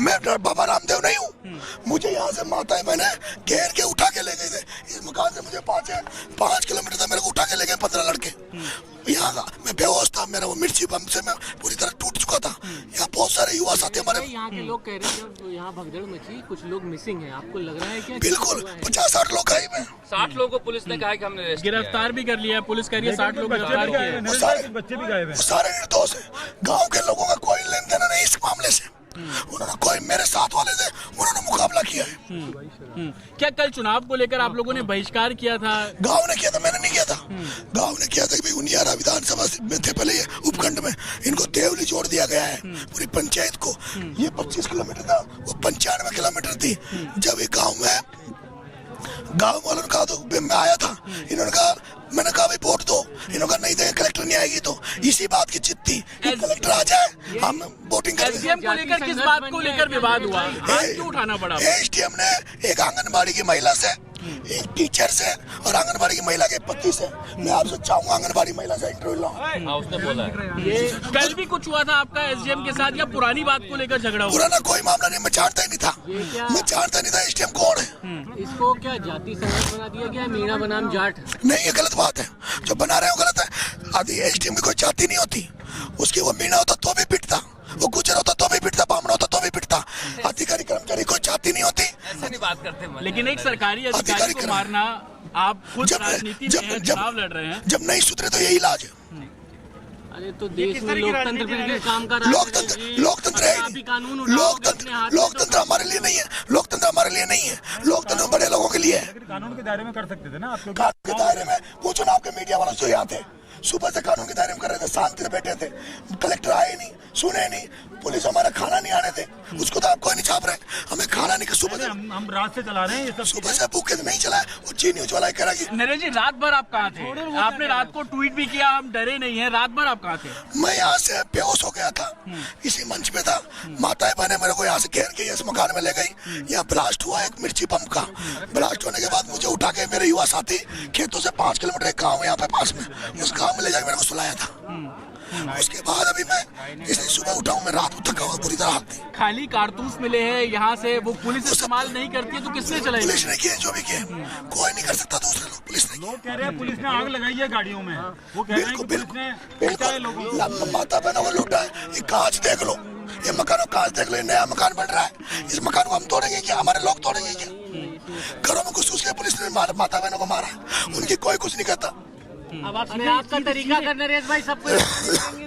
मैं बाबा रामदेव नहीं हूँ। मुझे यहाँ से माता मैंने घेर के उठा के ले गए थे। इस मकान से मुझे 5 किलोमीटर तक मेरे को उठा के ले गए 15 लड़के। यहाँ का मैं बेहोश था, मेरा वो मिर्ची बम से मैं पूरी तरह टूट चुका था। यहाँ बहुत सारे युवा साथी हमारे। यहाँ के लोग कह रहे हैं जब यहाँ भगदड़ मची कुछ लोग मिसिंग हैं, आपको लग रहा है क्या? बिल्कुल 50-60 लोग आए में। 60 लोगों को पुलिस ने कहा कि हमने गिरफ्तार भी कर लिया, पुलिस कह रही है 60 लोग गिरफ्तार किए। बच्चे भी गायब हैं। सारे निर्दोष है। गाँव के लोगों का कोई लेन देन नहीं इस मामले से। उन्होंने कोई मेरे साथ वाले थे, उन्होंने मुकाबला किया है। क्या कल चुनाव को लेकर आप लोगों ने बहिष्कार किया था? गांव ने किया था, मैंने नहीं किया था। गांव ने किया था कि भाई उनियारा विधानसभा में थे पहले, ये उपखंड में इनको देवली जोड़ दिया गया है पूरी पंचायत को। ये 25 किलोमीटर था, वो 95 किलोमीटर थी। जब ये गाँव वालों ने कहा तो मैं आया था, इन्होंने कहा, मैंने कहा भाई वोट दो, इन्होंने कहा नहीं देंगे, कलेक्टर नहीं आएगी। तो इसी बात की चित थी, कलेक्टर आ जाए हम वोटिंग करेंगे। एसडीएम को लेकर किस बात को लेकर विवाद हुआ, हाथ क्यों उठाना पड़ा? एसडीएम ने एक आंगनबाड़ी की महिला से, एक टीचर से और आंगनबाड़ी की महिला के पति से, मैं आपसे चाहूंगा आंगनबाड़ी महिला से इंटरव्यू लो। उसने बोला है। ये कल भी कुछ हुआ था आपका एसडीएम के साथ या पुरानी बात को लेकर झगड़ा हुआ? पुराना कोई मामला नहीं, मैं जानता ही नहीं था। मैं जानता नहीं था एसडीएम कौन है। इसको क्या जाति समाज बना दिया गया, मीणा बनाम जाट? नहीं, ये गलत बात है, जो बना रहे हो गलत है। आदि एसडीएम की कोई जाति नहीं होती, उसकी वो मीणा होता तो भी पिटता, वो गुजर होता तो भी पिटता, बामण होता तो भी पिटता। अधिकारी कर्मचारी कोई जाति नहीं होती। ऐसे नहीं बात करते। लेकिन एक सरकारी अधिकारी को मारना, आप खुद राजनीति में चुनाव लड़ रहे हैं। जब नहीं सुधरे तो यही इलाज है। अरे तो देश में लोकतंत्र बिल्कुल काम कर रहा है। लोकतंत्र है। लोकतंत्र हमारे लिए नहीं है, लोकतंत्र हमारे लिए नहीं है, लोकतंत्र बड़े लोगों के लिए है। कानून के दायरे में कर सकते थे ना आप? कानून के दायरे में वो चुनाव के मीडिया वालों से यहाँ थे, सुबह से कानून के दायरे में कर रहे थे, शांति से बैठे थे। कलेक्टर आए नहीं, सुने नहीं, पुलिस हमारा खाना नहीं आने थे, उसको तो आप कोई नहीं छाप रहे। हमें खाना नहीं, सुबह से हम रात से चला रहे हैं ये सब। सुबह से भूखे नहीं चला है। वो जी न्यूज वाला कह रहा है कि नरेश जी रात भर आप कहाँ थे? आपने रात को ट्वीट भी किया, हम डरे नहीं है। रात भर आप कहाँ थे? मैं यहाँ से बेहोश हो गया था, इसी मंच पे था। माताएं बहने मेरे को यहाँ से घेर के इस मकान में ले गई। यहाँ ब्लास्ट हुआ एक मिर्ची बम का। ब्लास्ट होने के बाद मुझे उठा के मेरे युवा साथी खेतों से 5 किलोमीटर एक गाँव यहाँ पे पास में, उस गाँव में ले जाकर मेरे को सुलाया था। उसके बाद अभी मैं इसे सुबह उठा हूँ, मैं रात को थका हुआ पूरी तरह हाथ थी। खाली कारतूस मिले हैं यहाँ से, वो पुलिस इस्तेमाल नहीं करती है तो किसने चलाई? पुलिस ने किए, जो भी किए, कोई नहीं कर सकता दूसरे लोग, पुलिस ने। लोग कह रहे हैं पुलिस ने आग लगाई है गाड़ियों में। वो कह रहे हैं कि पुलिस ने बिल्कुल लोगों माता बहनों को लूटा है। ये कांच देख लो, ये मकान कांच देख लो, ये नया मकान बन रहा है। इस मकान को हम तोड़ेंगे क्या? हमारे लोग तोड़ेंगे क्या? घरों में घुस के पुलिस ने माता बहनों को मारा, उनकी कोई कुछ नहीं करता। अब आपका तरीका कर नरेश भाई, सबको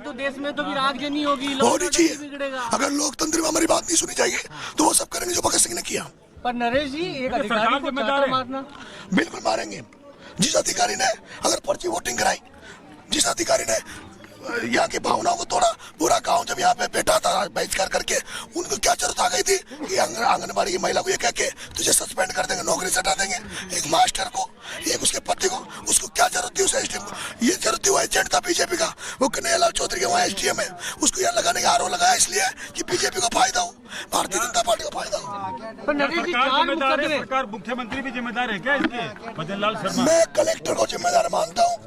तो देश में तो फिर आगजनी होगी, होनी चाहिए। बिगड़ेगा। अगर लोकतंत्र में हमारी बात नहीं सुनी चाहिए तो वो सब करेंगे जो भगत सिंह ने किया। पर नरेश जी एक अधिकारी को चाटा मारना, बिल्कुल मारेंगे। जिस अधिकारी ने अगर पर्ची वोटिंग कराई, जिस अधिकारी ने यहाँ की भावनाओं को तोड़ा, पूरा गांव जब यहाँ पे बैठा था बहिष्कार करके, उनको क्या जरूरत आ गई थी कि आंगनबाड़ी की महिला को ये कह के तुझे सस्पेंड कर देंगे, नौकरी से हटा देंगे। एक मास्टर को, एक उसके पति को, उसको क्या जरूरत थी उस एसडीएम को? ये जरूरत थी, वो एजेंट था बीजेपी का, वो कन्हैयालाल चौधरी के वहाँ एसडीएम है, उसको यहाँ लगाने का आरोप लगाया इसलिए कि बीजेपी को फायदा हो, भारतीय जनता पार्टी को फायदा हो। सरकार, मुख्यमंत्री भी जिम्मेदार है क्या इसके? मदन लाल शर्मा, मैं कलेक्टर को जिम्मेदार मानता हूँ,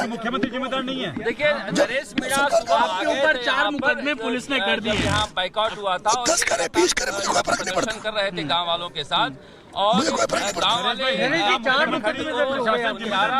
मुख्यमंत्री जिम्मेदार नहीं है। देखिए नरेश मीणा आपके ऊपर 4 मुकदमे पुलिस ने कर दिए। यहाँ बाइकॉट हुआ था, 10 करे 20 करे, मुझे कोई फर्क नहीं पड़ता। कर रहे थे गाँव वालों के साथ, और मुझे कोई फर्क नहीं पड़ता। गाँव वाले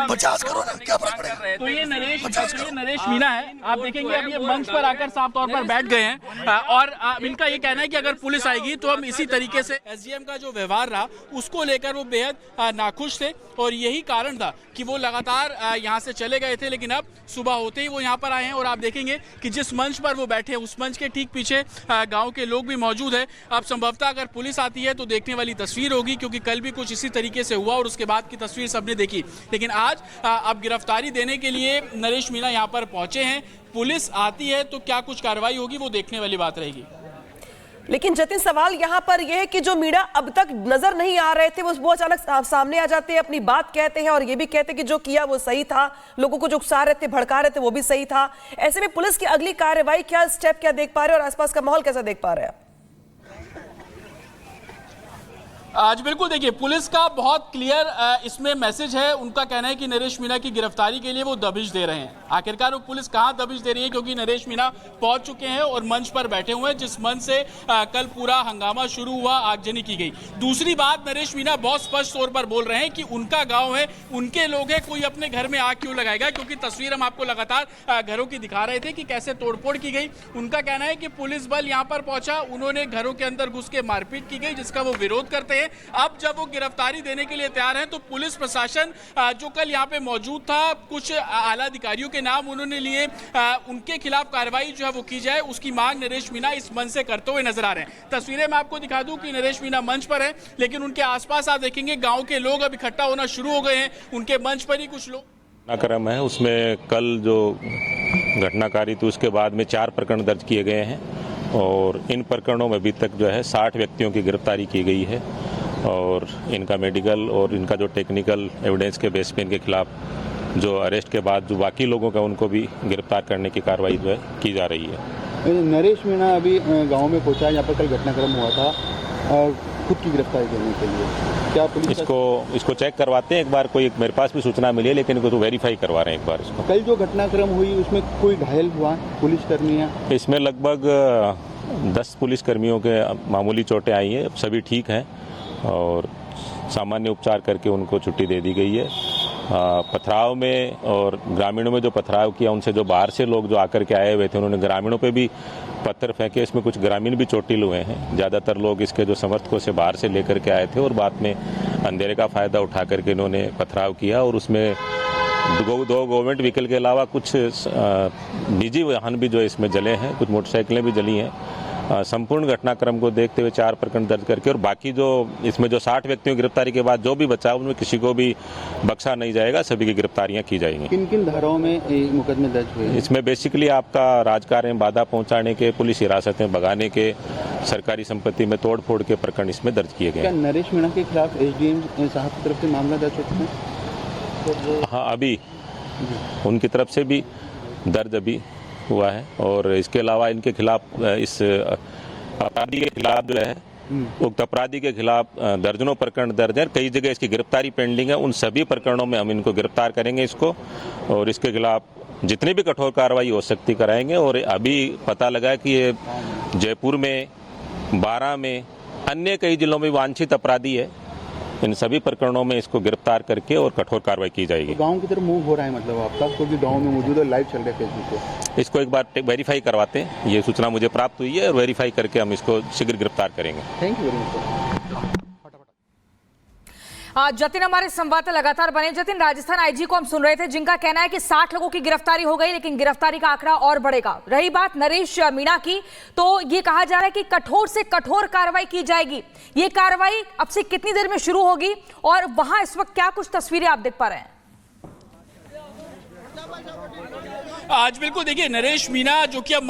50 करो ना, क्या फर्क पड़ेगा? तो ये नरेश मीणा है, आप देखेंगे अब ये मंच पर आकर साफ तौर पर बैठ गए हैं और इनका ये कहना है कि अगर पुलिस आएगी तो हम इसी तरीके से। एसडीएम का जो व्यवहार रहा उसको लेकर वो बेहद नाखुश थे और यही कारण था कि वो लगातार यहाँ से चले गए थे, लेकिन अब सुबह होते ही वो यहाँ पर आए हैं और आप देखेंगे कि जिस मंच पर वो बैठे हैं उस मंच के ठीक पीछे गाँव के लोग भी मौजूद है। अब संभवतः अगर पुलिस आती है तो देखने वाली तस्वीर होगी, क्योंकि कल भी कुछ इसी तरीके से हुआ और उसके बाद की तस्वीर सबने देखी। लेकिन आज अब गिरफ्तारी देने के लिए नरेश मीणा यहाँ पर पहुंचे हैं। पुलिस आती है तो क्या कुछ कार्रवाई होगी वो देखने वाली बात रहेगी। लेकिन जतिन, सवाल यहाँ पर यह है कि जो मीणा अब तक नजर नहीं आ रहे थे वो अचानक सामने आ जाते हैं, अपनी बात कहते हैं और ये भी कहते हैं कि जो किया वो सही था, लोगों को जो उकसा रहे थे, भड़का रहे थे वो भी सही था। ऐसे में पुलिस की अगली कार्रवाई क्या स्टेप क्या देख पा रहे हैं और आसपास का माहौल कैसा देख पा रहे हैं? आज बिल्कुल देखिए पुलिस का बहुत क्लियर इसमें मैसेज है। उनका कहना है कि नरेश मीणा की गिरफ्तारी के लिए वो दबिश दे रहे हैं। आखिरकार वो पुलिस कहां दबिश दे रही है, क्योंकि नरेश मीणा पहुंच चुके हैं और मंच पर बैठे हुए हैं, जिस मंच से कल पूरा हंगामा शुरू हुआ, आगजनी की गई। दूसरी बात, नरेश मीणा बहुत स्पष्ट तौर पर बोल रहे हैं कि उनका गांव है, उनके लोग हैं, कोई अपने घर में आग क्यों लगाएगा, क्योंकि तस्वीर हम आपको लगातार घरों की दिखा रहे थे कि कैसे तोड़फोड़ की गई। उनका कहना है कि पुलिस बल यहां पर पहुंचा, उन्होंने घरों के अंदर घुस के मारपीट की गई, जिसका वो विरोध करते हैं। अब जब वो गिरफ्तारी देने के लिए तैयार हैं तो पुलिस प्रशासन जो कल यहाँ पे मौजूद था, कुछ आला अधिकारियों के नाम उन्होंने लिए, उनके खिलाफ कार्रवाई जो है वो की जाए, उसकी मांग नरेश मीणा इस मंच से करते हुए नजर आ रहे हैं। तस्वीरें मैं आपको दिखा दूं कि नरेश मीणा मंच पर है, लेकिन उनके आसपास आप देखेंगे गांव के लोग अब इकट्ठा होना शुरू हो गए हैं, उनके मंच पर ही कुछ लोग। घटनाक्रम है, उसमें कल जो घटनाकारी थी उसके बाद में 4 प्रकरण दर्ज किए गए हैं और इन प्रकरणों में अभी तक जो है 60 व्यक्तियों की गिरफ्तारी की गई है और इनका मेडिकल और इनका जो टेक्निकल एविडेंस के बेस पे इनके खिलाफ जो अरेस्ट के बाद जो बाकी लोगों का उनको भी गिरफ्तार करने की कार्रवाई जो है की जा रही है। नरेश मीणा अभी गांव में पहुंचा है, यहाँ पर कल घटनाक्रम हुआ था और खुद की गिरफ्तारी करने के लिए क्या पुलिस इसको चेक करवाते हैं एक बार, कोई मेरे पास भी सूचना मिली है लेकिन इनको तो वेरीफाई करवा रहे हैं एक बार इसको। कल जो घटनाक्रम हुई उसमें कोई घायल हुआ पुलिसकर्मी है? इसमें लगभग 10 पुलिसकर्मियों के मामूली चोटें आई हैं, सभी ठीक हैं और सामान्य उपचार करके उनको छुट्टी दे दी गई है। पथराव में और ग्रामीणों में जो पथराव किया, उनसे जो बाहर से लोग जो आकर के आए हुए थे उन्होंने ग्रामीणों पे भी पत्थर फेंके, इसमें कुछ ग्रामीण भी चोटिल हुए हैं। ज़्यादातर लोग इसके जो समर्थकों से बाहर से लेकर के आए थे और बाद में अंधेरे का फ़ायदा उठा करके इन्होंने पथराव किया और उसमें दो गवर्नमेंट व्हीकल के अलावा कुछ निजी वाहन भी जो इसमें जले हैं, कुछ मोटरसाइकिलें भी जली हैं। संपूर्ण घटनाक्रम को देखते हुए 4 प्रकरण दर्ज करके और बाकी जो इसमें जो 60 व्यक्तियों की गिरफ्तारी के बाद जो भी बचा उनमें किसी को भी बख्शा नहीं जाएगा, सभी की गिरफ्तारियां की जाएंगी। किन किन धाराओं में मुकदमे दर्ज हुए? इसमें बेसिकली आपका राजकार्य में बाधा पहुंचाने के, पुलिस हिरासत में भगाने के, सरकारी संपत्ति में तोड़फोड़ के प्रकरण इसमें दर्ज किए गए। क्या नरेश मीणा के खिलाफ एसडीएम साहब की तरफ से मामला दर्ज हो चुका है? हाँ, अभी उनकी तरफ से भी दर्ज अभी हुआ है और इसके अलावा इनके खिलाफ इस अपराधी के खिलाफ जो है उक्त अपराधी के खिलाफ दर्जनों प्रकरण दर्ज है, कई जगह इसकी गिरफ्तारी पेंडिंग है। उन सभी प्रकरणों में हम इनको गिरफ्तार करेंगे इसको और इसके खिलाफ जितनी भी कठोर कार्रवाई हो सकती कराएंगे। और अभी पता लगा कि ये जयपुर में, बारां में, अन्य कई जिलों में वांछित अपराधी है। इन सभी प्रकरणों में इसको गिरफ्तार करके और कठोर कार्रवाई की जाएगी। तो गांव की तरफ मूव हो रहा है मतलब आपका, क्योंकि गांव में मौजूद है, लाइव चल रहा है फेसबुक पे। इसको एक बार वेरीफाई करवाते हैं, ये सूचना मुझे प्राप्त हुई है और वेरीफाई करके हम इसको शीघ्र गिरफ्तार करेंगे। Thank you very much. Jatin हमारे संवाददाता लगातार बने। जतिन, राजस्थान आईजी को हम सुन रहे थे जिनका कहना है कि 60 लोगों की गिरफ्तारी हो गई, लेकिन गिरफ्तारी का आंकड़ा और बढ़ेगा। रही बात नरेश मीणा की, तो ये कहा जा रहा है कि कठोर से कठोर कार्रवाई की जाएगी। ये कार्रवाई अब से कितनी देर में शुरू होगी और वहां इस वक्त क्या कुछ तस्वीरें आप देख पा रहे हैं? आज बिल्कुल देखिए, नरेश मीणा जो कि अब